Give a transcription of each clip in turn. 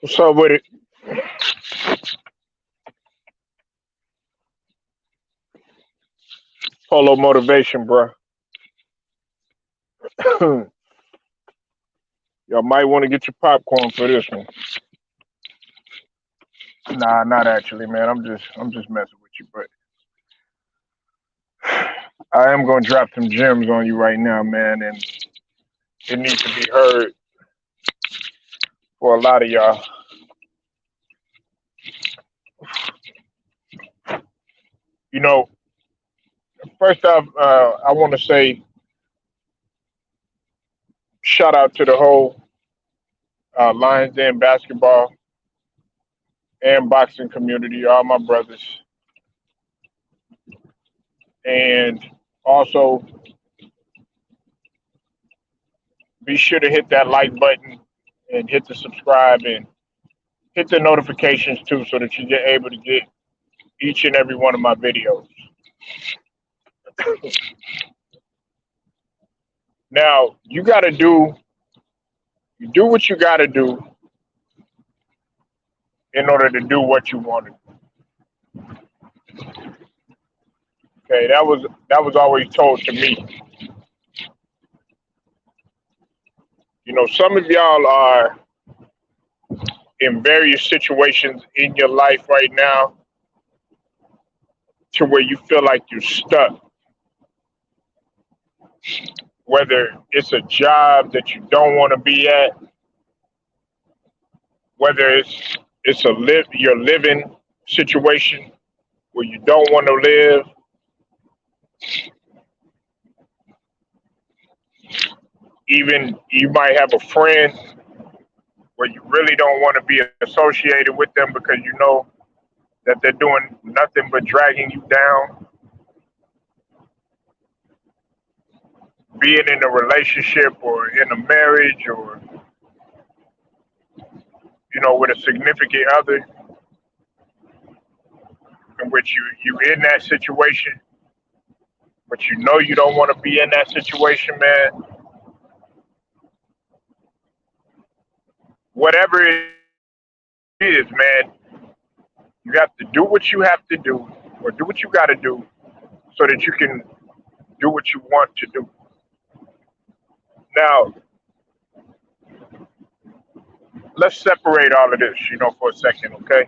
What's up with it? Polo motivation, bro. Y'all might want to get your popcorn for this one. Nah, not actually, man. I'm just messing with you, but I am gonna drop some gems on you right now, man, and it needs to be heard for a lot of y'all. You know, first off, I want to say shout out to the whole Lions Den basketball and boxing community, all my brothers, and also be sure to hit that like button and hit the subscribe and hit the notifications too, so that you get able to get each and every one of my videos. Now you do what you got to do in order to do what you want to do. Okay, that was always told to me. You know, some of y'all are in various situations in your life right now to where you feel like you're stuck. Whether it's a job that you don't want to be at, whether it's your living situation where you don't want to live, even you might have a friend where you really don't want to be associated with them because you know that they're doing nothing but dragging you down, being in a relationship or in a marriage or with a significant other in which you in that situation, but you know you don't want to be in that situation, man. Whatever it is, man, you have to do what you have to do or do what you got to do so that you can do what you want to do. Now, let's separate all of this, for a second, okay?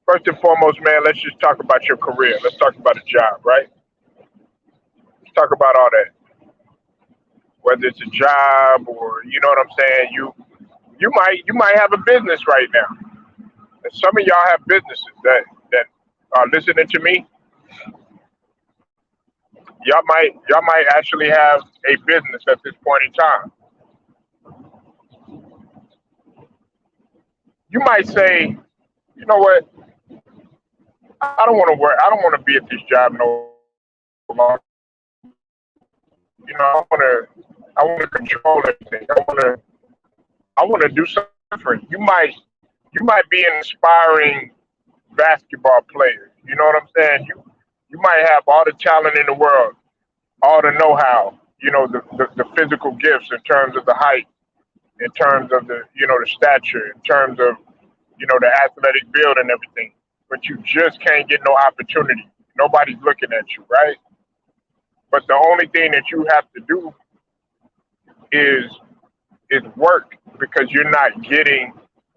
First and foremost, man, let's just talk about your career. Let's talk about a job, right? Let's talk about all that. Whether it's a job or you know what I'm saying, you might have a business right now. And some of y'all have businesses that are listening to me. Y'all might actually have a business at this point in time. You might say, you know what, I don't want to work. I don't want to be at this job no longer. I want to control everything. I want to do something different. You might be an aspiring basketball player. You know what I'm saying? You might have all the talent in the world, all the know-how, the physical gifts in terms of the height, in terms of the stature, in terms of the athletic build and everything. But you just can't get no opportunity. Nobody's looking at you, right? But the only thing that you have to do is is work because you're not getting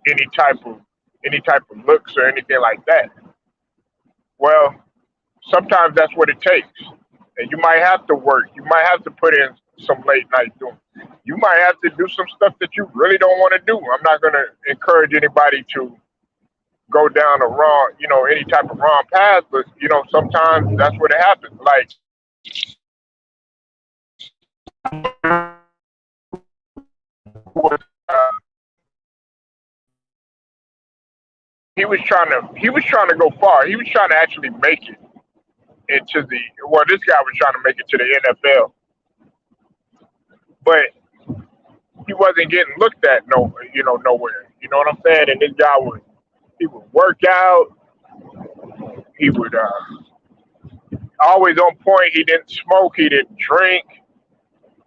any type of any type of looks or anything like that. Well, sometimes that's what it takes. And you might have to work. You might have to put in some late night doing. You might have to do some stuff that you really don't want to do. I'm not going to encourage anybody to go down a wrong, any type of wrong path, but sometimes that's what it happens. Like he was trying to go far. He was trying to actually make it into the this guy was trying to make it to the NFL, but he wasn't getting looked at nowhere. You know what I'm saying? And this guy would work out. He would always on point. He didn't smoke. He didn't drink.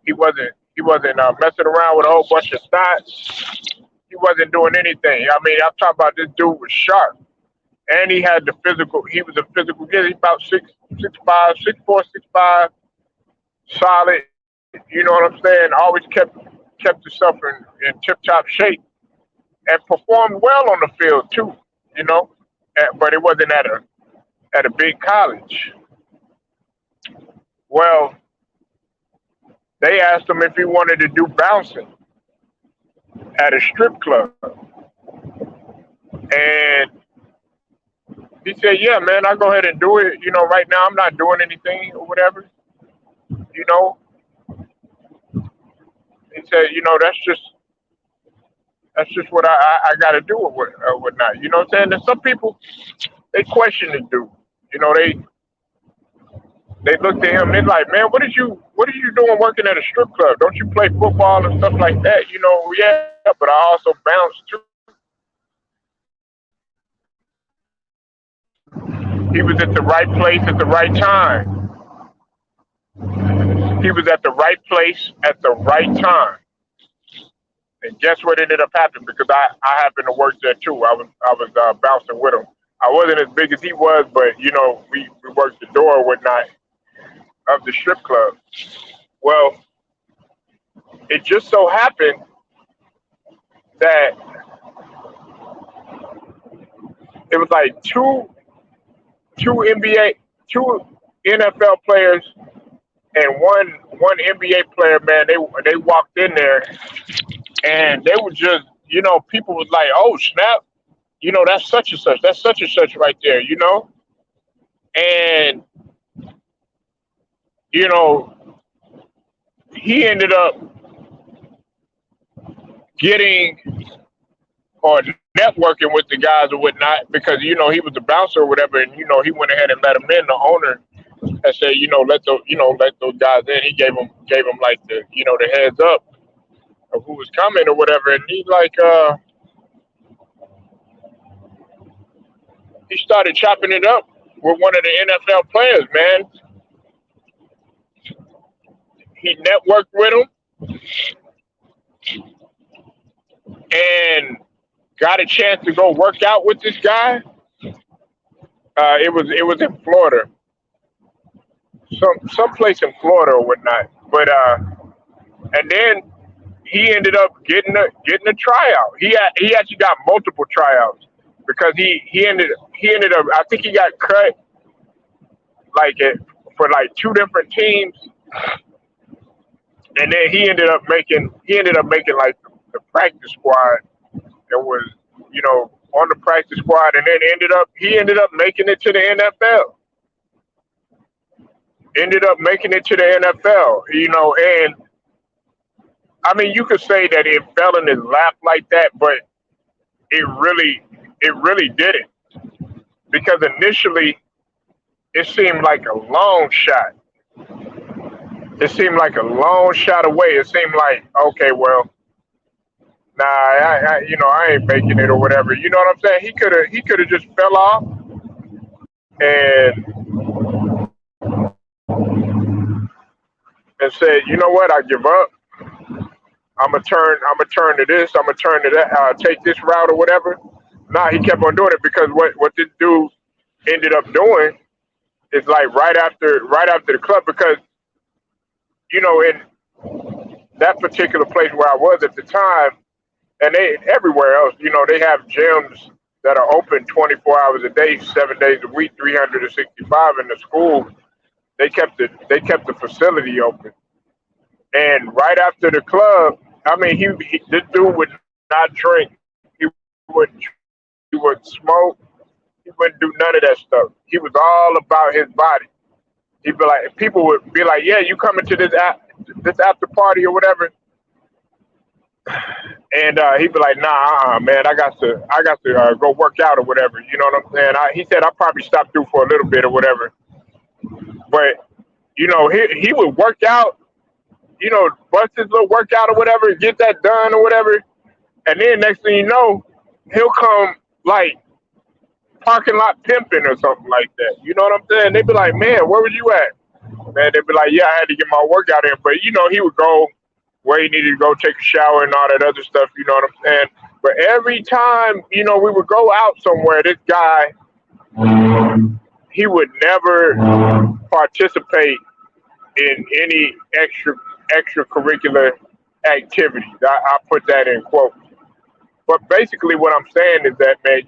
He wasn't messing around with a whole bunch of thoughts. He wasn't doing anything. I mean, I'm talking about this dude was sharp, and he had the physical. He was a physical kid. He about 6'5", 6'4", 6'5", solid. You know what I'm saying? Always kept himself in tip top shape and performed well on the field too. You know, but it wasn't at a big college. Well, they asked him if he wanted to do bouncing at a strip club, and he said, "Yeah, man, I'll go ahead and do it. You know, right now I'm not doing anything or whatever. You know," he said, "You know, that's just what I got to do or whatnot. You know what I'm saying? There's some people they question the dude. You know, they looked at him. They're like, man, what are you doing working at a strip club? Don't you play football and stuff like that? You know, yeah, but I also bounce too." He was at the right place at the right time. He was at the right place at the right time. And guess what ended up happening? Because I happened to work there too. I was bouncing with him. I wasn't as big as he was, but you know, we worked the door or whatnot of the strip club. Well, it just so happened that it was like two NBA, two NFL players, and one NBA player. Man, they walked in there, and they were just, you know, people was like, "Oh snap, you know, that's such and such, that's such and such right there," you know, and you know, he ended up getting or networking with the guys or whatnot because you know he was a bouncer or whatever, and you know he went ahead and let him in. The owner and said, you know, let those guys in. He gave him like the, you know, the heads up of who was coming or whatever, and he started chopping it up with one of the NFL players. Man, he networked with him and got a chance to go work out with this guy. It was in Florida, some place in Florida or whatnot. But and then he ended up getting a tryout. He actually got multiple tryouts because he ended up, I think he got cut like it for like two different teams, and then he ended up making like the practice squad that was, you know, on the practice squad, and then he ended up making it to the NFL. Ended up making it to the NFL, you know, and I mean you could say that it fell in his lap like that, but it really it really didn't because initially it seemed like a long shot. It seemed like a long shot away. It seemed like, okay, well, nah, you know, I ain't making it or whatever. You know what I'm saying? He could have just fell off and and said, you know what, I give up. I'm gonna turn to this. I'm gonna turn to that. Take this route or whatever. Nah, he kept on doing it because what this dude ended up doing is like right after the club because you know in that particular place where I was at the time, and they everywhere else, you know, they have gyms that are open 24 hours a day, 7 days a week, 365 in the school. They kept the facility open, and right after the club, I mean, this dude would not drink. He wouldn't. He would smoke. He wouldn't do none of that stuff. He was all about his body. He'd be like, people would be like, "Yeah, you coming to this after party or whatever?" And he'd be like, "Nah, man, I got to go work out or whatever." You know what I'm saying? He said, "I'll probably stop through for a little bit or whatever." But you know, he would work out, you know, bust his little workout or whatever, get that done or whatever, and then next thing you know, he'll come like parking lot pimping or something like that. You know what I'm saying? They'd be like, "Man, where was you at?" Man, they'd be like, "Yeah, I had to get my workout in," but you know, he would go where he needed to go take a shower and all that other stuff. You know what I'm saying? But every time, we would go out somewhere, this guy, he would never participate in any extracurricular activities. I put that in quotes. But basically, what I'm saying is that, man,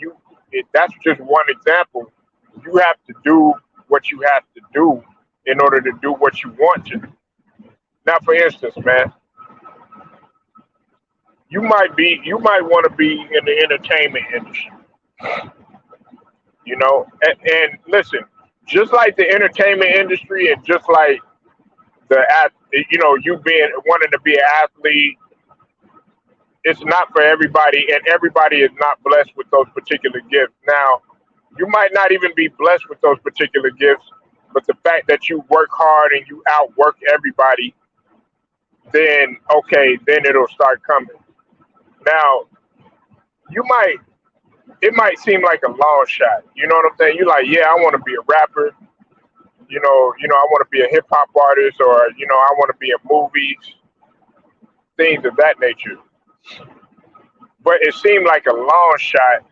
that's just one example. You have to do what you have to do in order to do what you want to do. Now, for instance, man, you might want to be in the entertainment industry, and listen, just like the entertainment industry, and just like you being wanting to be an athlete, it's not for everybody, and everybody is not blessed with those particular gifts. Now, you might not even be blessed with those particular gifts, but the fact that you work hard and you outwork everybody, then okay, then it'll start coming. Now, you might it might seem like a long shot. You know what I'm saying? You're like, yeah, I want to be a rapper. I want to be a hip hop artist, or I want to be in movies, things of that nature. But it seemed like a long shot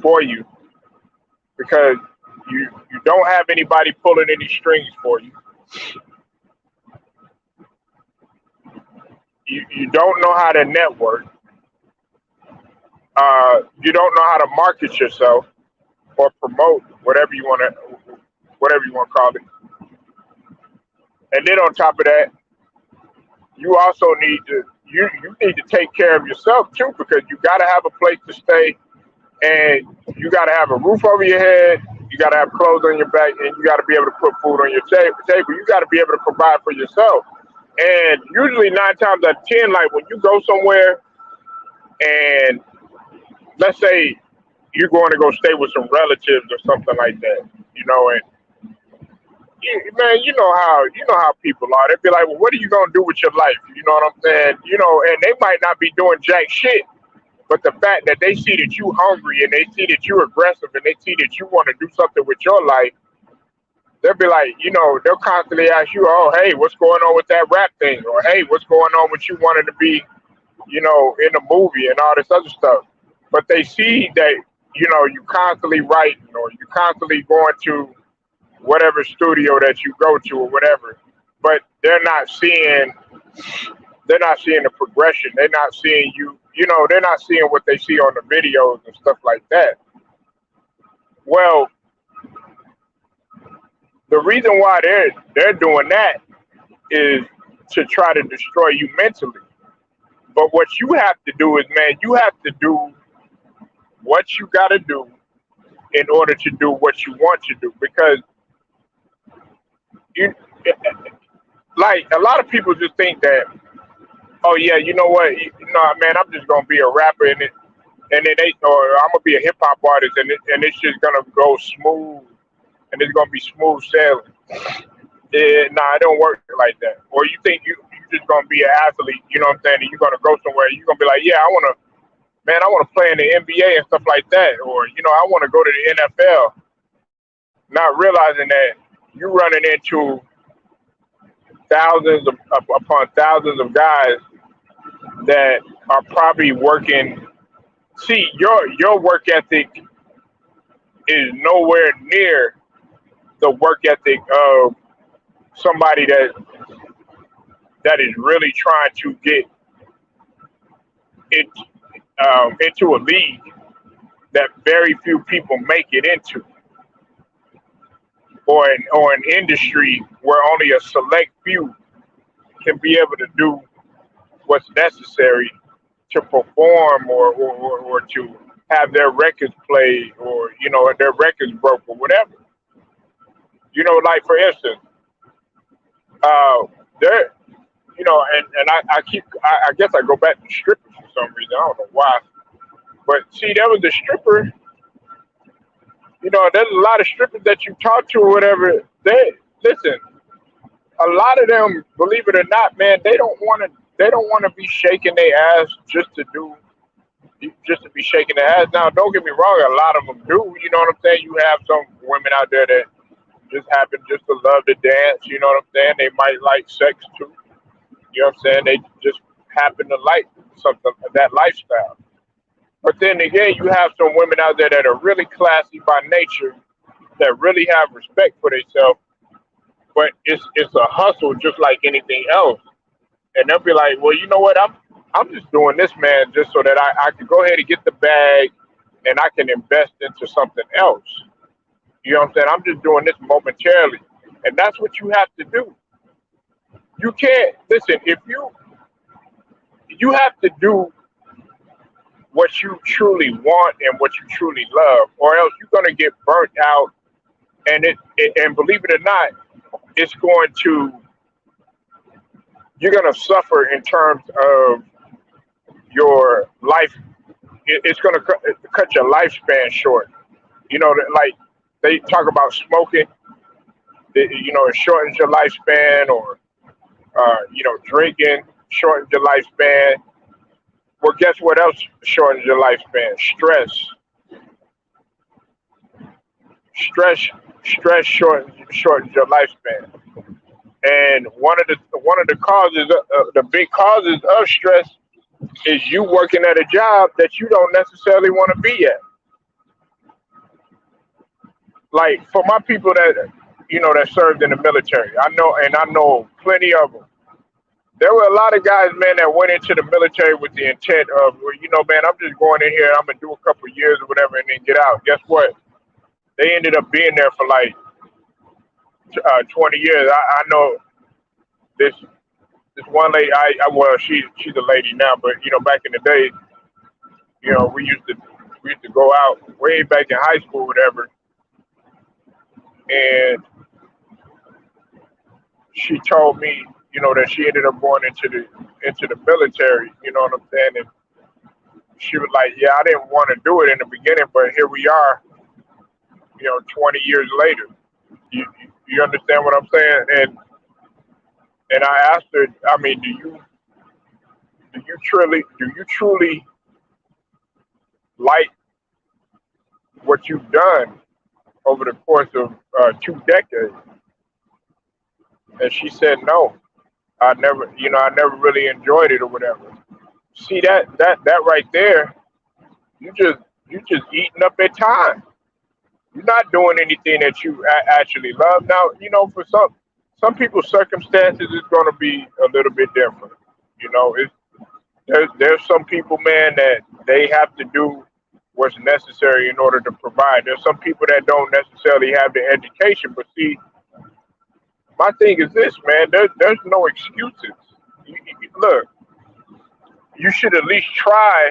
for you because you don't have anybody pulling any strings for you. You don't know how to network. You don't know how to market yourself or promote whatever you want to call it. And then on top of that, you also you need to take care of yourself too, because you got to have a place to stay, and you got to have a roof over your head. You got to have clothes on your back, and you got to be able to put food on your table. You got to be able to provide for yourself. And usually 9 times out of 10, like when you go somewhere, and let's say you're going to go stay with some relatives or something like that, and man, you know how people are. They'd be like, well, what are you gonna do with your life? You know what I'm saying? And they might not be doing jack shit, but the fact that they see that you hungry and they see that you're aggressive and they see that you want to do something with your life, they'll be like, they'll constantly ask you, oh, hey, what's going on with that rap thing? Or hey, what's going on with you wanting to be, in a movie and all this other stuff. But they see that, you constantly writing, or you constantly going to whatever studio that you go to or whatever. But they're not seeing the progression. They're not seeing you, they're not seeing what they see on the videos and stuff like that. Well, the reason why they're doing that is to try to destroy you mentally. But what you have to do is, man, you have to do what you got to do in order to do what you want to do. Because you, like, a lot of people just think that, oh yeah, you know what, man, I'm just gonna be a rapper, and then or I'm gonna be a hip hop artist, and it's just gonna go smooth, and it's gonna be smooth sailing. Nah, it don't work like that. Or you think you just gonna be an athlete, you know what I'm saying? And you're gonna go somewhere, you're gonna be like, yeah, I wanna play in the NBA and stuff like that, or I wanna go to the NFL, not realizing that you're running into upon thousands of guys that are probably working. See, your work ethic is nowhere near the work ethic of somebody that is really trying to get it into a league that very few people make it into, or an industry where only a select few can be able to do what's necessary to perform, or to have their records played, or their records broke or whatever. Like for instance, there, I guess I go back to strippers for some reason. I don't know why, but see, there was a stripper. There's a lot of strippers that you talk to or whatever. They listen. A lot of them, believe it or not, man, they don't want to. They don't want to be shaking their ass just to be shaking their ass. Now, don't get me wrong. A lot of them do. You know what I'm saying? You have some women out there that just happen just to love to dance. You know what I'm saying? They might like sex too. You know what I'm saying? They just happen to like something, that lifestyle. But then again, you have some women out there that are really classy by nature, that really have respect for themselves, but it's a hustle just like anything else. And they'll be like, well, you know what? I'm just doing this, man, just so that I can go ahead and get the bag and I can invest into something else. You know what I'm saying? I'm just doing this momentarily. And that's what you have to do. You can't listen, if you have to do what you truly want and what you truly love, or else you're gonna get burnt out and and believe it or not, it's going to you're gonna suffer in terms of your life. It's gonna cut your lifespan short. You know, like they talk about smoking. You know, it shortens your lifespan, or drinking shortens your lifespan. Well, guess what else shortens your lifespan? Stress, stress shortens your lifespan. And one of the causes, the big causes of stress, is you working at a job that you don't necessarily want to be at. Like for my people that that served in the military, I know plenty of them. There were a lot of guys, man, that went into the military with the intent of, well, man, I'm just going in here, I'm gonna do a couple of years or whatever, and then get out. Guess what? They ended up being there for like 20 years. I know this this one lady. Well, she's a lady now, but back in the day, we used to go out way back in high school, whatever, and she told me, that she ended up going into the military. You know what I'm saying? And she was like, "Yeah, I didn't want to do it in the beginning, but here we are, 20 years later." You understand what I'm saying? And I asked her, I mean, do you truly like what you've done over the course of 2 decades? And she said, no, I never really enjoyed it or whatever. See that right there, you just you just eating up their time. You're not doing anything that you actually love. Now, for some people's circumstances, it's going to be a little bit different. It's there's some people, man, that they have to do what's necessary in order to provide. There's some people that don't necessarily have the education, but see, my thing is this, man. There's no excuses. Look, you should at least try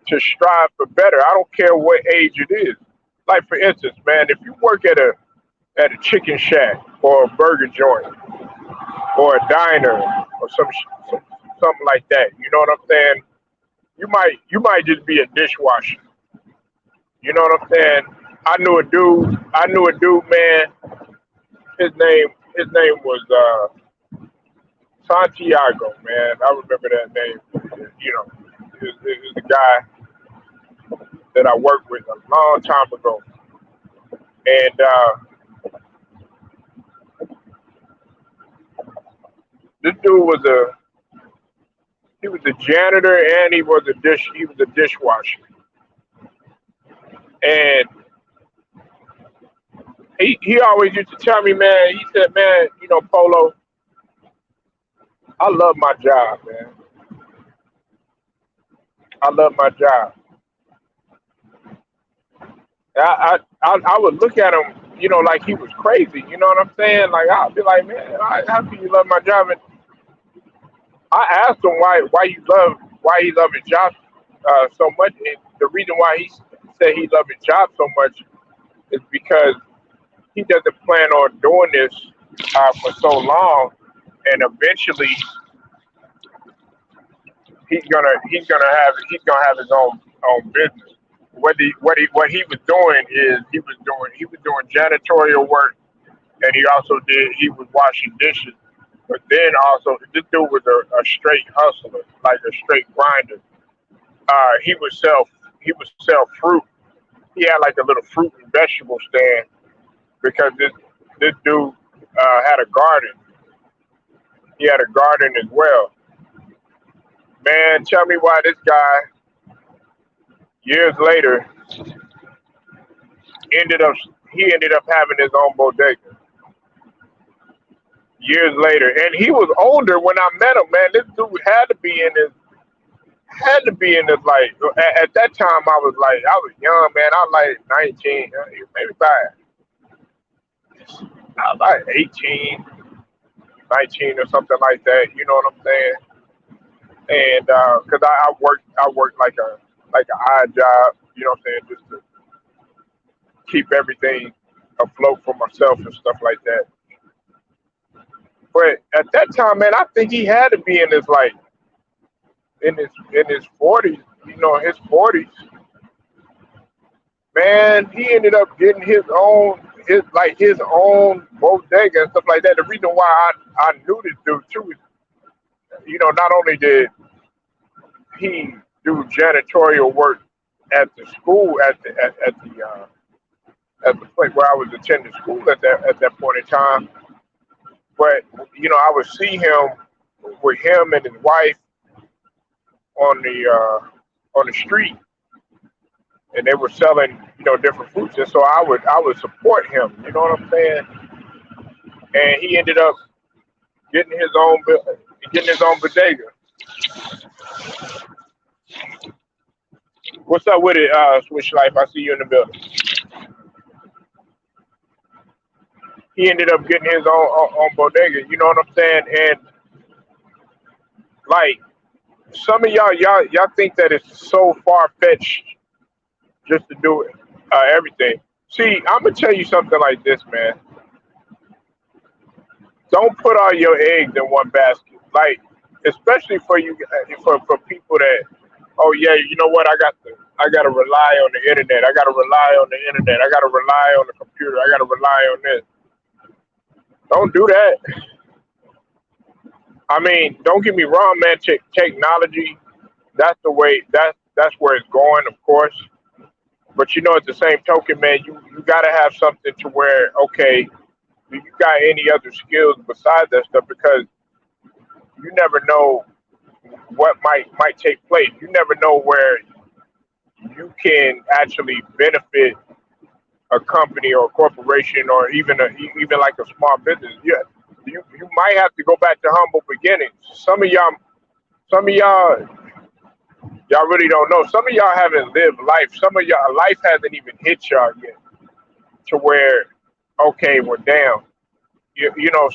to strive for better. I don't care what age it is. Like for instance, man, if you work at a chicken shack or a burger joint or a diner or something like that, you know what I'm saying? You might just be a dishwasher. You know what I'm saying? I knew a dude, man. His name was Santiago, man. I remember that name. It was a guy that I worked with a long time ago, and this dude was a janitor and he was a dishwasher, and he always used to tell me, man. He said, man, Polo, I love my job, man. I love my job. I would look at him, like he was crazy. You know what I'm saying? Like I'd be like, man, how can you love my job? And I asked him why he loved his job so much. And the reason why he said he loved his job so much is because he doesn't plan on doing this for so long, and eventually he's gonna have his own business. What he was doing is he was doing janitorial work, and he was washing dishes. But then also this dude was a straight hustler, like a straight grinder. He would sell fruit. He had like a little fruit and vegetable stand because this dude had a garden. He had a garden as well. Man, tell me why this guy Years later, ended up he ended up having his own bodega. Years later, and he was older when I met him. Man, this dude had to be in his like at that time I was young, man. I was like 19, maybe I was like 18, 19 or something like that. You know what I'm saying? And because I worked like a odd job. You know what I'm saying? Just to keep everything afloat for myself and stuff like that. But at that time, man, I think he had to be in his like in his 40s. You know, his 40s. Man, he ended up getting his own bodega and stuff like that. The reason why I knew this dude too is, not only did he do janitorial work at the school at the place where I was attending school at that point in time, but I would see him with him and his wife on the street, and they were selling different fruits, and so I would support him. You know what I'm saying? And he ended up getting his own getting his own bodega. What's up with it, Switch Life? I see you in the building. He ended up getting his own bodega. You know what I'm saying? And like some of y'all think that it's so far fetched just to do it, everything. See, I'm gonna tell you something like this, man. Don't put all your eggs in one basket. Like, especially for you, for people that, oh yeah, you know what? I gotta rely on the internet. I gotta rely on the internet. I gotta rely on the computer. I gotta rely on this. Don't do that. I mean, don't get me wrong, man. Technology, that's the way. That's where it's going, of course. But at the same token, man, you gotta have something to where, okay, do you got any other skills besides that stuff? Because you never know what might take place. You never know where you can actually benefit a company or a corporation or even like a small business. Yeah, you might have to go back to humble beginnings. Some of y'all really don't know. Some of y'all haven't lived life. Some of y'all life hasn't even hit y'all yet to where, okay, we're down.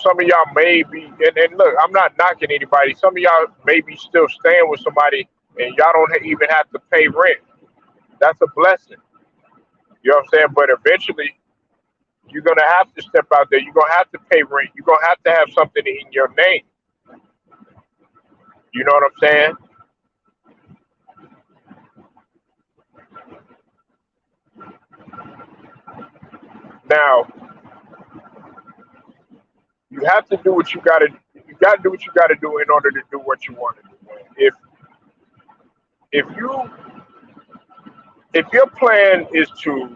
Some of y'all may be, and look, I'm not knocking anybody. Some of y'all may be still staying with somebody and y'all don't even have to pay rent. That's a blessing. You know what I'm saying? But eventually, you're going to have to step out there. You're going to have to pay rent. You're going to have to have something in your name. You know what I'm saying? Now, you have to do what you got to you got to do what you got to do in order to do what you want to do. If you if your plan is to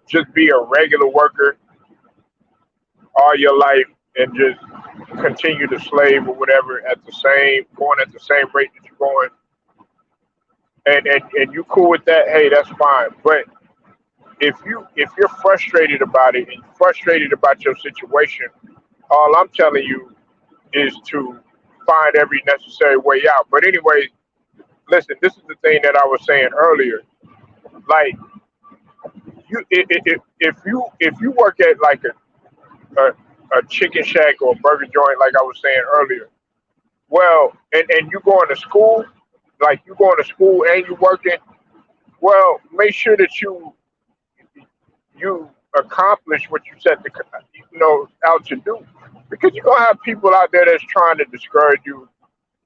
just be a regular worker all your life and just continue to slave or whatever going at the same rate that you're going, and you cool with that, hey, that's fine. But if you're frustrated about it and frustrated about your situation, all I'm telling you is to find every necessary way out. But anyway, listen, this is the thing that I was saying earlier. Like, if you work at like a chicken shack or a burger joint, like I was saying earlier, well, and you going to school, like you going to school and you working, well, make sure that you accomplish what you set out to do, because you're gonna have people out there that's trying to discourage you.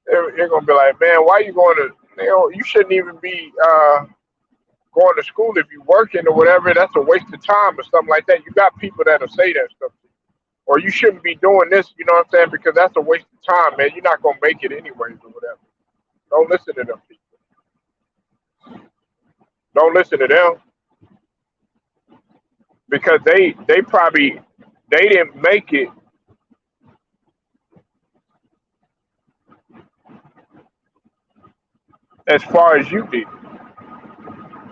They're gonna be like, man, why you going to? You shouldn't even be going to school if you're working or whatever. That's a waste of time or something like that. You got people that'll say that stuff. Or you shouldn't be doing this, you know what I'm saying? Because that's a waste of time, man. You're not gonna make it anyways or whatever. Don't listen to them people. Don't listen to them because they probably they didn't make it as far as you did.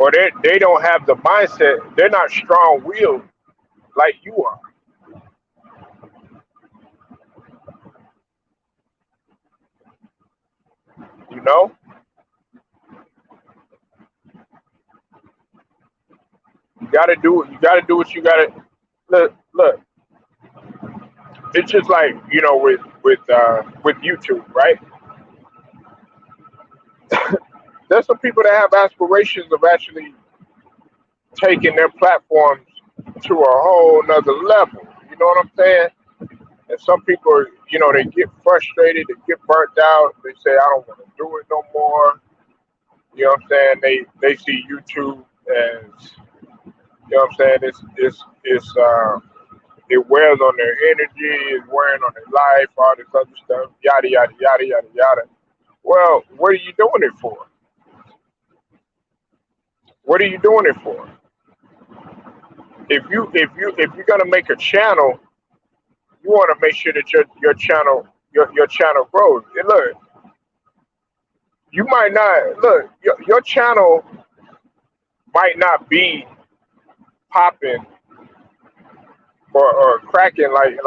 or they don't have the mindset. They're not strong willed like you are. You know, you got to do it. You got to do what you got to. Look. It's just like with YouTube, right? There's some people that have aspirations of actually taking their platforms to a whole nother level. You know what I'm saying? And some people, they get frustrated, they get burnt out. They say, I don't want to do it no more. You know what I'm saying? They see YouTube as, what I'm saying? It wears on their energy, it's wearing on their life, all this other stuff, yada yada yada yada yada. Well, what are you doing it for? What are you doing it for? If you're gonna make a channel, you want to make sure that your channel grows. And look, you might not look your channel might not be popping or cracking like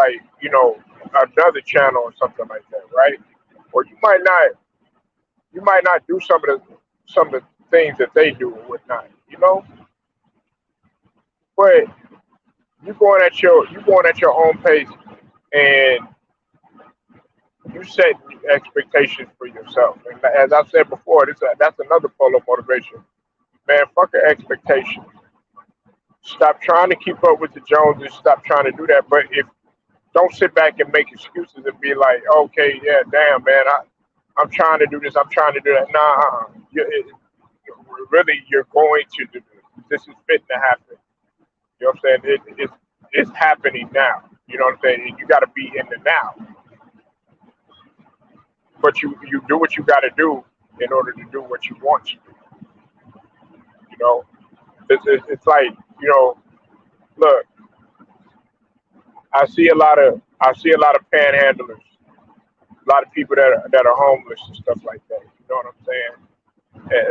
another channel or something like that, right? Or you might not do some of the things that they do or whatnot, but you going at your own pace, and you set expectations for yourself. And as I said before, that's another Polo motivation. Man, fuck an expectation. Stop trying to keep up with the Joneses. Stop trying to do that. But if don't sit back and make excuses and be like, okay, yeah, damn, man, I'm trying to do this. I'm trying to do that. Nah, really, you're going to do this. This is fitting to happen. You know what I'm saying? It's happening now. You know what I'm saying? And you got to be in the now. But you do what you got to do in order to do what you want to do. You know, it's like look, I see a lot of panhandlers, a lot of people that are homeless and stuff like that. You know what I'm saying?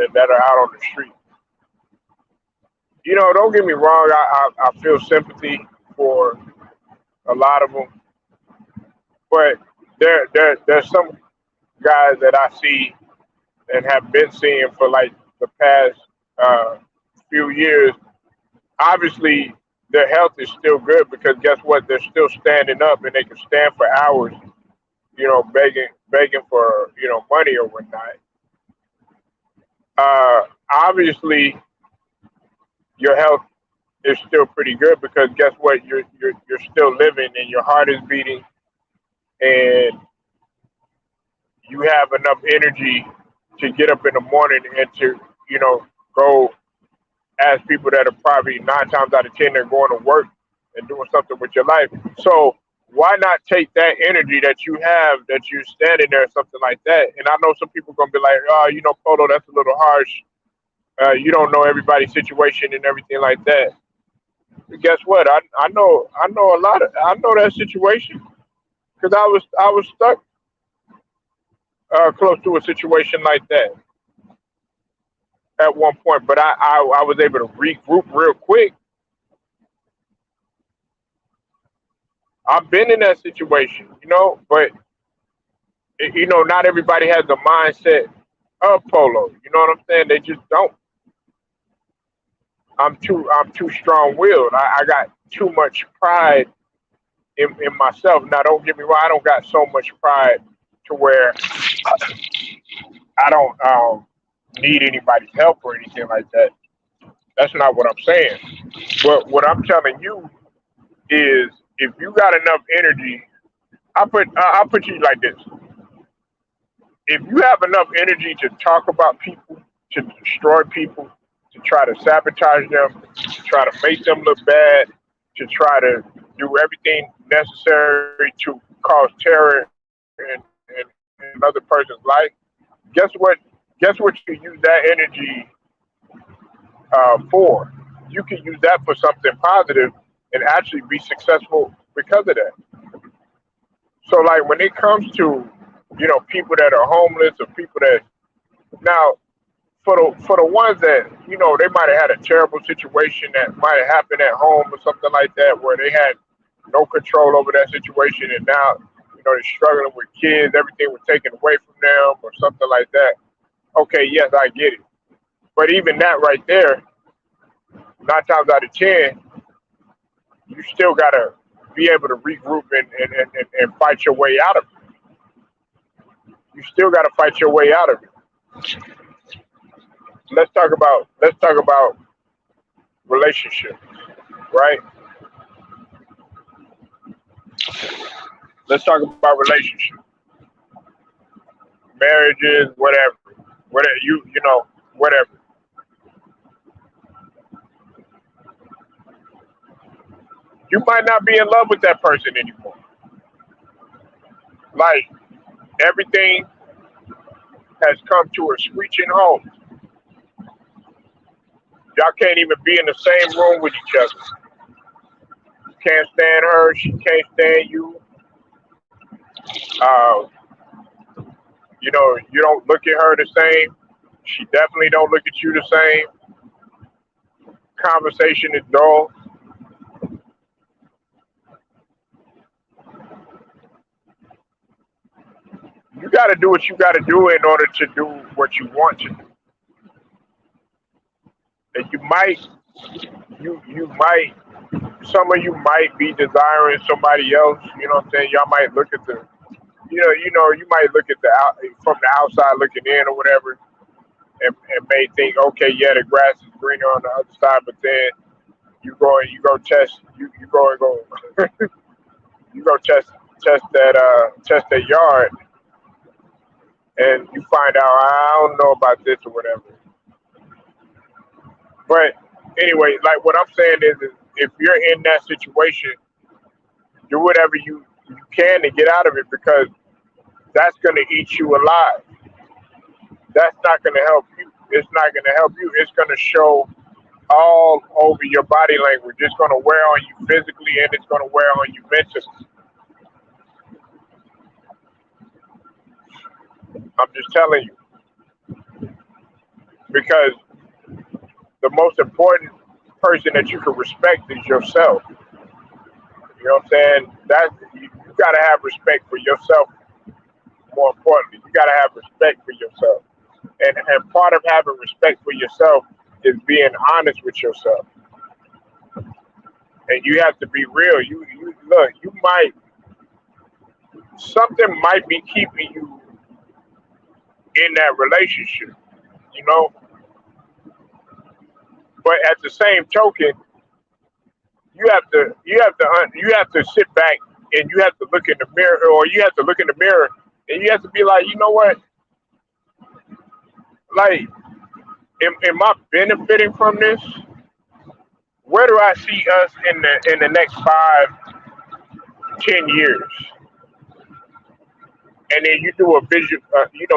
And that are out on the street. Don't get me wrong. I feel sympathy for a lot of them, but there's some guys that I see and have been seeing for like the past uh, few years. Obviously, their health is still good because guess what? They're still standing up and they can stand for hours, begging for money or whatnot. Uh, Obviously, your health is still pretty good because guess what? You're still living and your heart is beating and you have enough energy to get up in the morning and to go as people that are probably 9 times out of 10 they're going to work and doing something with your life. So why not take that energy that you have, that you're standing there, something like that? And I know some people are gonna be like, oh, Polo, that's a little harsh. You don't know everybody's situation and everything like that. But guess what? I know a lot of I know that situation because I was stuck close to a situation like that at one point, but I was able to regroup real quick. I've been in that situation, but not everybody has the mindset of Polo. You know what I'm saying? They just don't. I'm too strong willed. I got too much pride in myself. Now, don't get me wrong. I don't got so much pride to where I don't need anybody's help or anything like that. That's not what I'm saying. But what I'm telling you is, if you got enough energy, I'll put you like this: if you have enough energy to talk about people, to destroy people, to try to sabotage them, to try to make them look bad, to try to do everything necessary to cause terror in another person's life, guess what? Guess what you use that energy for? You can use that for something positive and actually be successful because of that. So, like when it comes to people that are homeless or people that now for the ones that they might have had a terrible situation that might have happened at home or something like that, where they had no control over that situation, and now they're struggling with kids, everything was taken away from them or something like that. Okay, yes, I get it. But even that right there, 9 times out of 10, you still gotta be able to regroup and fight your way out of it. You still gotta fight your way out of it. Let's talk about relationships, right? Let's talk about relationships, marriages, whatever whatever. You might not be in love with that person anymore. Like everything has come to a screeching halt. Y'all can't even be in the same room with each other. You can't stand her. She can't stand you. Uh, you don't look at her the same. She definitely don't look at you the same. Conversation is dull. You got to do what you got to do in order to do what you want to do. And you might, some of you might be desiring somebody else. You know what I'm saying? Y'all might look at you might look at from the outside looking in or whatever, and may think, okay, yeah, the grass is greener on the other side, but then you go test, you go and go, you go test that yard, and you find out I don't know about this or whatever. But anyway, like what I'm saying is if you're in that situation, do whatever you can to get out of it, because that's going to eat you alive. That's not going to help you. It's not going to help you. It's going to show all over your body language. It's going to wear on you physically, and it's going to wear on you mentally. I'm just telling you, because the most important person that you can respect is yourself. You know what I'm saying? You got to have respect for yourself. More importantly, you got to have respect for yourself. And part of having respect for yourself is being honest with yourself. And you have to be real. You look. You might something might be keeping you in that relationship. You know, but at the same token, you have to sit back and you have to look in the mirror, or you have to look in the mirror and you have to be like, you know what? Like, am I benefiting from this? Where do I see us in the next 5, 10 years? And then you do a you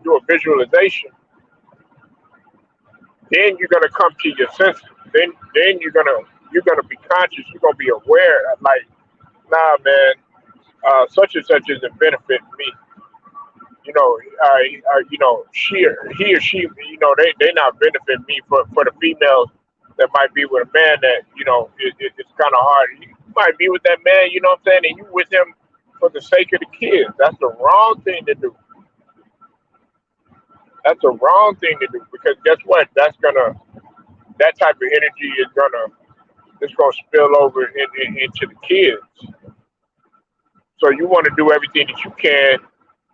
do a visualization. Then you're gonna come to your senses. Then you're gonna be conscious. You're gonna be aware. Like, nah, man, such and such isn't benefiting me. He or she, they not benefiting me. For the females that might be with a man that it's kind of hard. You might be with that man, you know what I'm saying, and you with him for the sake of the kids. That's the wrong thing to do. That's the wrong thing to do, because guess what? That type of energy is gonna spill over into the kids. So you want to do everything that you can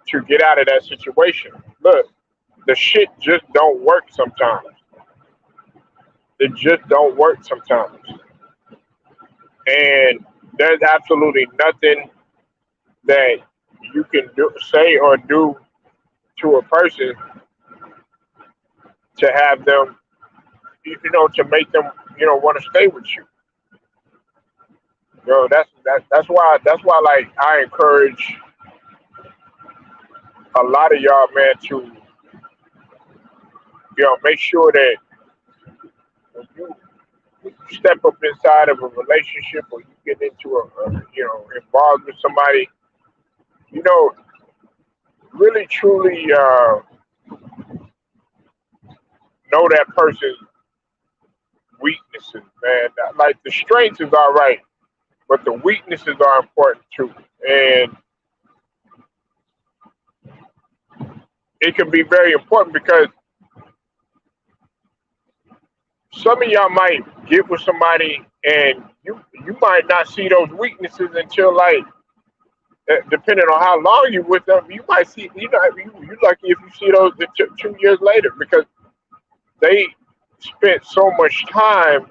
to get out of that situation. Look, the shit just don't work sometimes. It just don't work sometimes. And there's absolutely nothing that you can say or do to a person to have them, to make them, want to stay with you. That's why like I encourage a lot of y'all, man, to make sure that when you step up inside of a relationship, or you get into involved with somebody, you know, really truly know that person's weaknesses, man. Like the strengths is all right, but the weaknesses are important too. And it can be very important because some of y'all might get with somebody and you might not see those weaknesses until like depending on how long you with them, you might see you lucky if you see those 2 years later because they spent so much time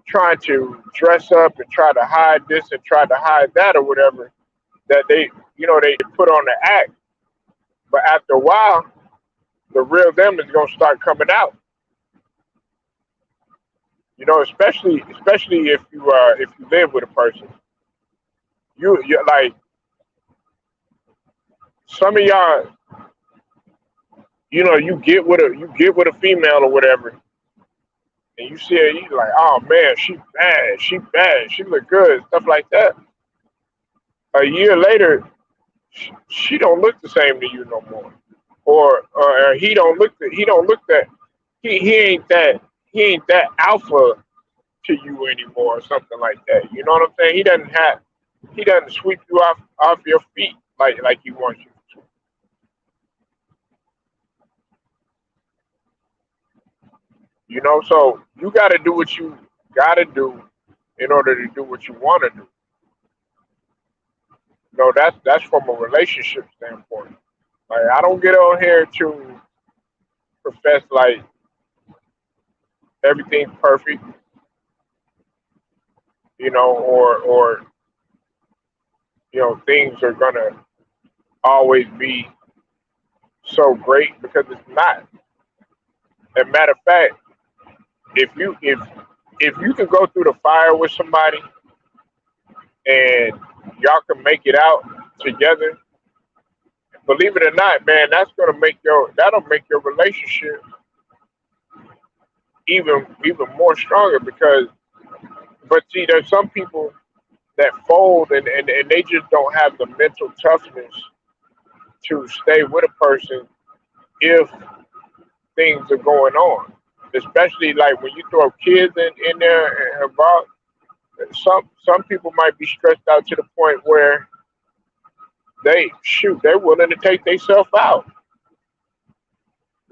trying to dress up and try to hide this and try to hide that or whatever that they put on the act. But after a while, the real them is gonna start coming out. Especially if you live with a person. You like some of y'all, you get with a female or whatever, and you see her, you like, oh man, she look good, stuff like that. A year later, she don't look the same to you no more, or he don't look that he ain't that alpha to you anymore, or something like that. You know what I'm saying? He doesn't sweep you off your feet like he wants you to. So you got to do what you got to do in order to do what you want to do. That's from a relationship standpoint. Like I don't get on here to profess like everything's perfect, or things are gonna always be so great because it's not. As a matter of fact, if you can go through the fire with somebody and y'all can make it out together, believe it or not, man, that'll make your relationship even more stronger because but see there's some people that fold and they just don't have the mental toughness to stay with a person if things are going on. Especially like when you throw kids in there and involved, some people might be stressed out to the point where they're willing to take themselves out.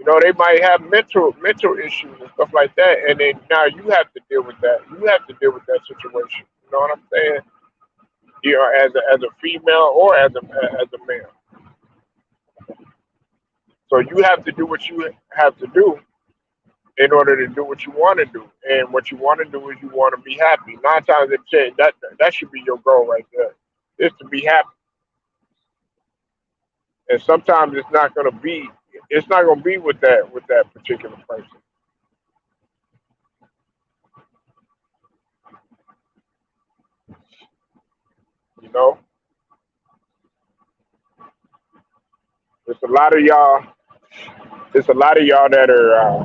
They might have mental issues and stuff like that, and then now you have to deal with that. You have to deal with that situation. You know what I'm saying? As a female or as a male. So you have to do what you have to do in order to do what you want to do. And what you want to do is you want to be happy. 9 times out of 10, that should be your goal right there. Is to be happy. And sometimes it's not gonna be with that particular person. You know, there's a lot of y'all. There's a lot of y'all that are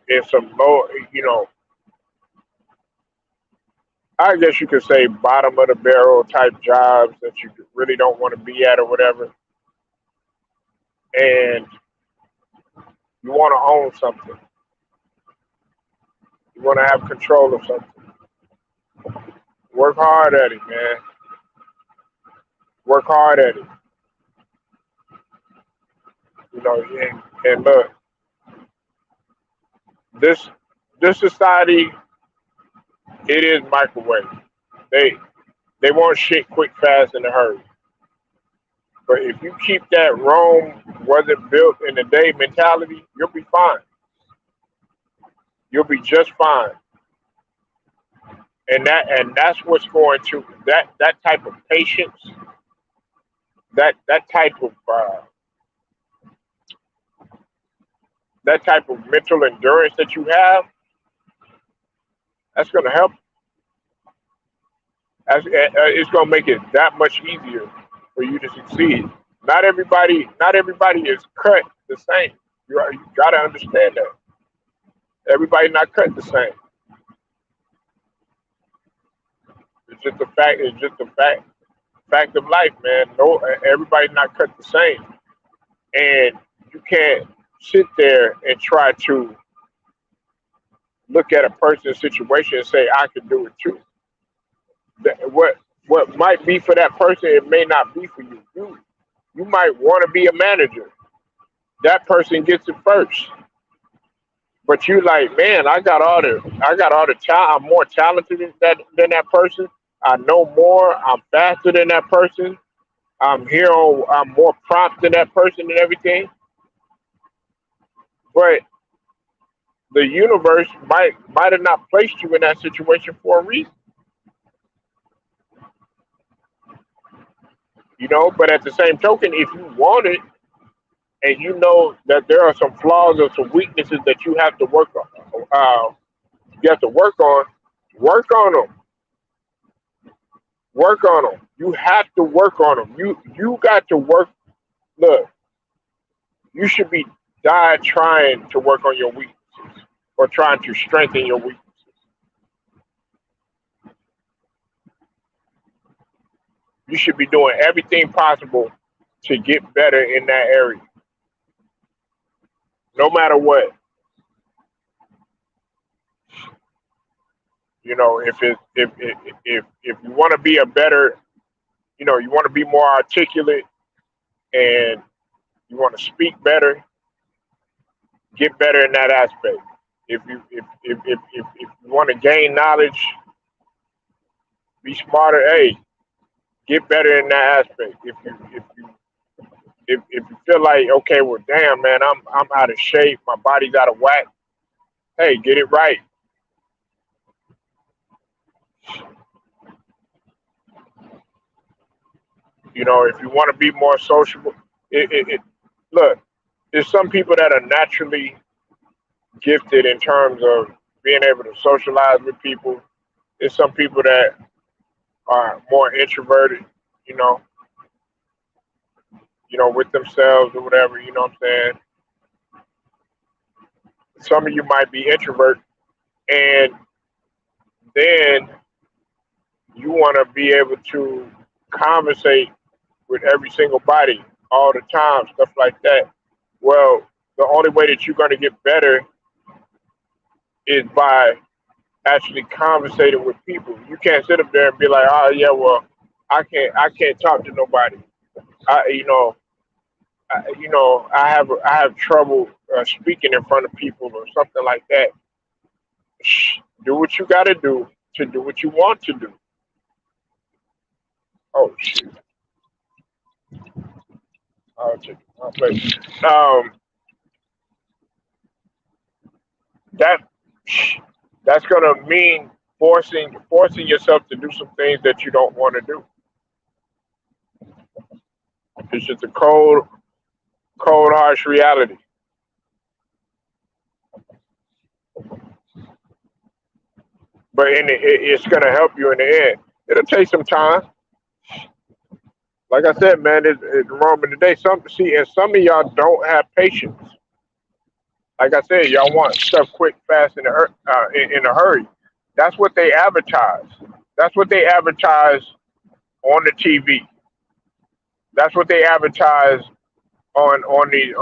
in some low. I guess you could say bottom of the barrel type jobs that you really don't want to be at or whatever, and you want to own something. You want to have control of something. Work hard at it, man. Work hard at it. And look, this this society, it is microwave. They they want shit quick, fast, in a hurry. But if you keep that Rome wasn't built in a day mentality, you'll be fine. You'll be just fine. And that's what's going to that type of patience, that type of mental endurance that you have, that's going to help. It's going to make it that much easier for you to succeed. Not everybody is cut the same. You got to understand that everybody not cut the same. It's just a fact. It's just a fact of life, man. No, everybody not cut the same, and you can't. sit there and try to look at a person's situation and say, I can do it too. What might be for that person, it may not be for you. You might want to be a manager. That person gets it first. But you like, man, I got all the talent. I'm more talented than that person. I know more. I'm faster than that person. I'm more prompt than that person and everything. But the universe might have not placed you in that situation for a reason, you know. But at the same token, if you want it and you know that there are some flaws or some weaknesses that you have to work on, work on them. Work on them. You have to work on them. You got to work. Look, you should be die trying to work on your weaknesses or trying to strengthen your weaknesses. You should be doing everything possible to get better in that area, no matter what. You know, if you want to be a better, you know, you want to be more articulate and you want to speak better, get better in that aspect. If you want to gain knowledge, be smarter. Hey, get better in that aspect. If you feel like, okay, well, damn, man, I'm out of shape, my body's out of whack. Hey, get it right. You know, if you want to be more sociable, look, there's some people that are naturally gifted in terms of being able to socialize with people. There's some people that are more introverted, you know, with themselves or whatever. You know what I'm saying? Some of you might be introvert, and then you want to be able to conversate with every single body all the time, stuff like that. Well, the only way that you're going to get better is by actually conversating with people. You can't sit up there and be like, oh yeah, well, I can't talk to nobody. I, you know, I have trouble speaking in front of people or something like that. Shh, do what you got to do what you want to do. Oh shit, I'll take it. I'll play. That that's gonna mean forcing yourself to do some things that you don't want to do. It's just a cold, harsh reality. But it's gonna help you in the end. It'll take some time. Like I said, man, it's Roman today. And some of y'all don't have patience. Like I said, y'all want stuff quick, fast, in a hurry. That's what they advertise. That's what they advertise on the TV. That's what they advertise on these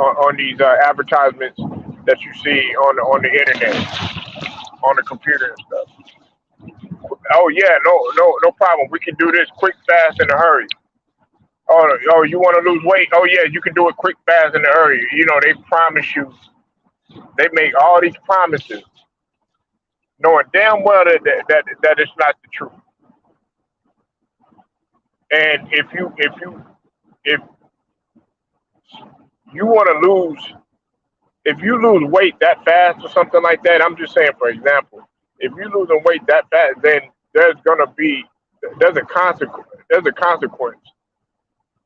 advertisements that you see on the internet, on the computer and stuff. Oh yeah, no problem. We can do this quick, fast, in a hurry. Oh, you want to lose weight? Oh yeah, you can do it quick, fast, in a hurry. You know, they promise you. They make all these promises, knowing damn well that it's not the truth. And if you want to lose, if you lose weight that fast or something like that, I'm just saying for example, if you losing weight that fast, then there's gonna be there's a consequence. There's a consequence,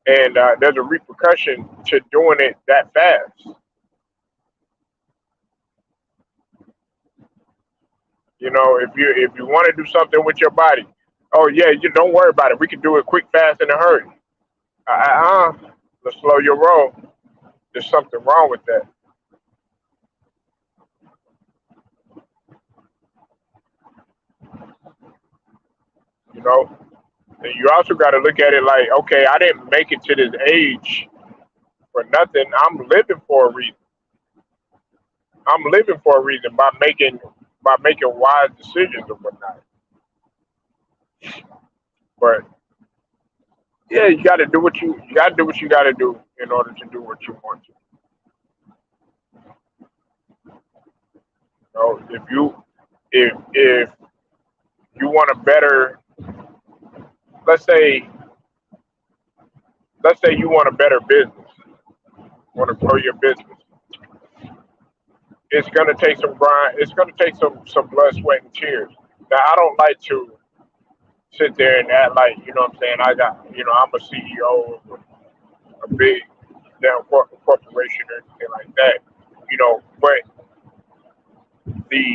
and there's a repercussion to doing it that fast. You know, if you want to do something with your body, oh yeah, you don't worry about it. We can do it quick, fast, in a hurry. Let's slow your roll. There's something wrong with that. You know, and you also got to look at it like, okay, I didn't make it to this age for nothing. I'm living for a reason. I'm living for a reason by making wise decisions and whatnot. But yeah, you got to do what you got to do in order to do what you want to. So if you want a better, let's say let's say you want a better business, want to grow your business, it's gonna take some grind. It's gonna take some blood, sweat, and tears. Now I don't like to sit there and act like what I'm saying. I'm a CEO of a big damn corporation or anything like that. But the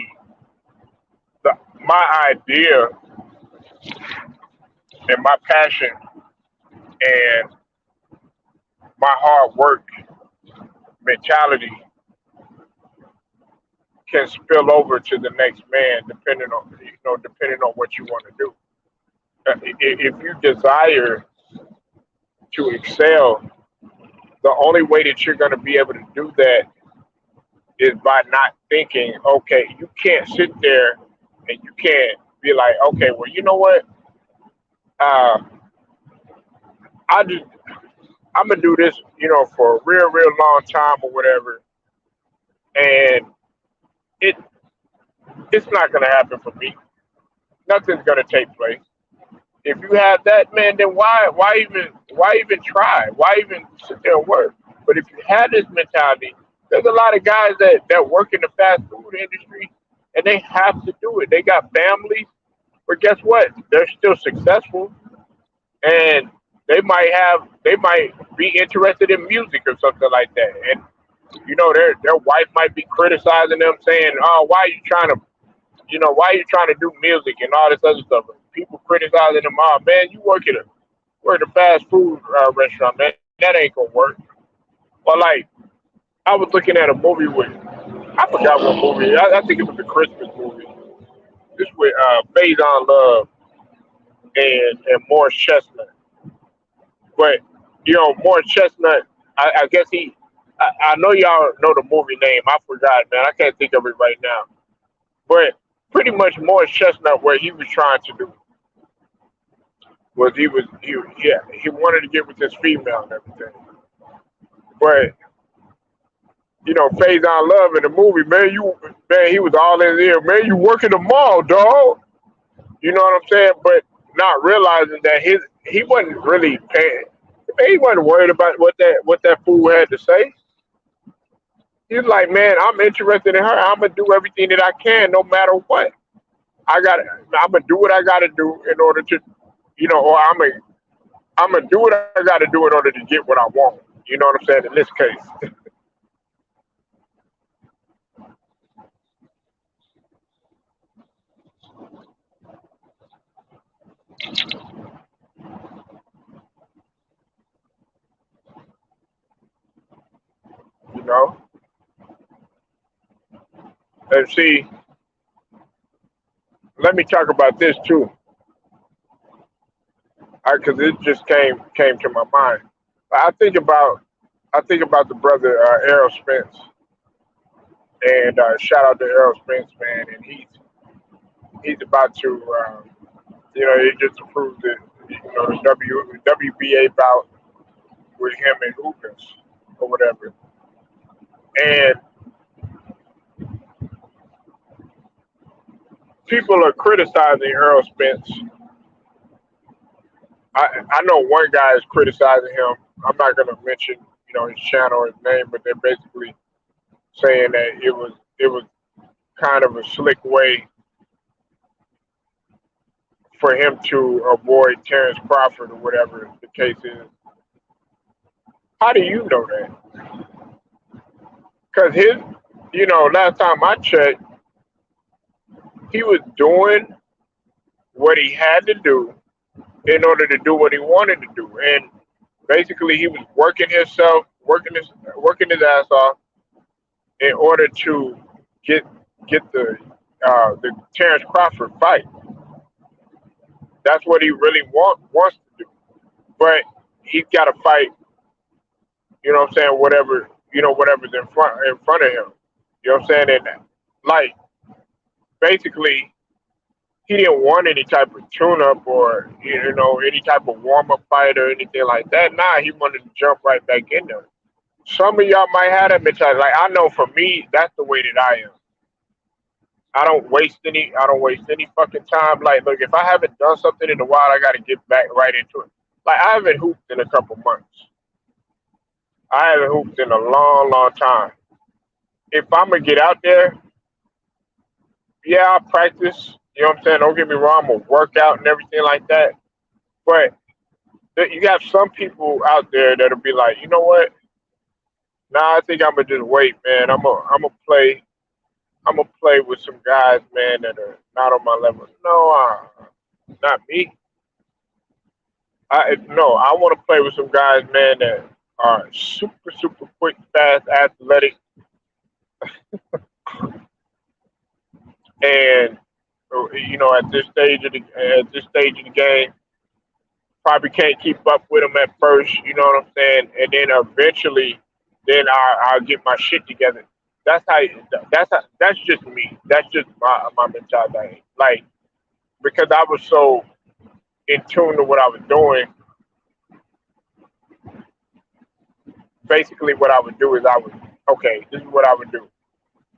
the my idea and my passion and my hard work mentality can spill over to the next man, depending on what you want to do. If you desire to excel, the only way that you're going to be able to do that is by not thinking. Okay, you can't sit there and you can't be like, okay, well, you know what? Uh, I just I'm gonna do this, for a real long time or whatever, and it it's not gonna happen for me. Nothing's gonna take place. If you have that, man, then why even try? Why even sit there and work? But if you have this mentality, there's a lot of guys that work in the fast food industry and they have to do it. They got families, but guess what? They're still successful, and they might be interested in music or something like that. And their wife might be criticizing them, saying, "Oh, why are you trying to do music and all this other stuff?" People criticizing them. Oh man, you work at a fast food restaurant, man. That ain't gonna work. But like, I was looking at a movie I forgot what movie. I think it was a Christmas movie. This with Faison Love and Morris Chestnut. But Morris Chestnut, I guess I know y'all know the movie name. I forgot, man. I can't think of it right now. But pretty much Morris Chestnut, what he was trying to do was he wanted to get with this female and everything. But Faison Love in the movie, man, he was all in there, man. You working the mall, dog. You know what I'm saying? But not realizing that he wasn't really paying. Man, he wasn't worried about what that fool had to say. He's like, man, I'm interested in her. I'm gonna do everything that I can, no matter what. I'm gonna do what I gotta do in order to, or I'm gonna do what I gotta do in order to get what I want. You know what I'm saying? In this case, you know. And see, let me talk about this too, because it just came to my mind. I think about I think about the brother Errol Spence, and shout out to Errol Spence, man. And he's about to, he just approved it, the WBA bout with him and Hoopers or whatever. And people are criticizing Errol Spence. I know one guy is criticizing him. I'm not going to mention, his channel or his name, but they're basically saying that it was kind of a slick way for him to avoid Terrence Crawford or whatever the case is. How do you know that? Because last time I checked, he was doing what he had to do in order to do what he wanted to do, and basically he was working his ass off in order to get get the Terrence Crawford fight. That's what he really wants to do. But he's got to fight. You know what I'm saying? Whatever's in front of him. You know what I'm saying? And like basically, he didn't want any type of tune-up or any type of warm-up fight or anything like that. Nah, he wanted to jump right back in there. Some of y'all might have that mentality. Like I know for me, that's the way that I am. I don't waste any fucking time. Like, look, if I haven't done something in a while, I got to get back right into it. Like, I haven't hooped in a couple months. I haven't hooped in a long, long time. If I'm gonna get out there, yeah, I'll practice. You know what I'm saying? Don't get me wrong, I'm gonna work out and everything like that. But you got some people out there that'll be like, you know what? Nah, I think I'm gonna just wait, man. I'm gonna play. I'm gonna play with some guys, man, that are not on my level. No, not me. No, I want to play with some guys, man, that are super, super quick, fast, athletic, and at this stage of the game, probably can't keep up with them at first. You know what I'm saying? And then eventually, then I'll get my shit together. That's how. That's just me. That's just my mentality. Like because I was so in tune to what I was doing. Basically, what I would do is okay. This is what I would do.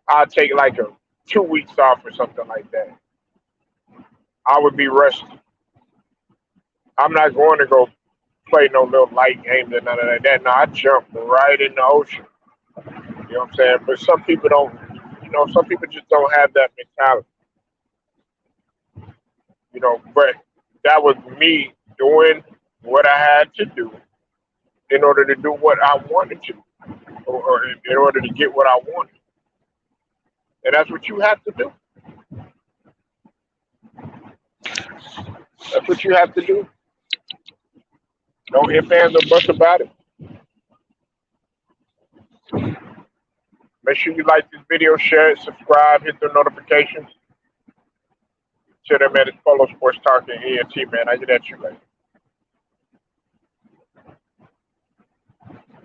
I'll take like a 2 weeks off or something like that. I would be rested. I'm not going to go play no little light games or none of that. No, I jump right in the ocean. You know what I'm saying? But some people don't. Some people just don't have that mentality. But that was me doing what I had to do in order to do what I wanted to, or in order to get what I wanted. And that's what you have to do. That's what you have to do. No ifs, ands, or buts about it. Make sure you like this video, share it, subscribe, hit the notifications. Tell them, man, it's Polo Sports Talking ENT, man. I get at you later.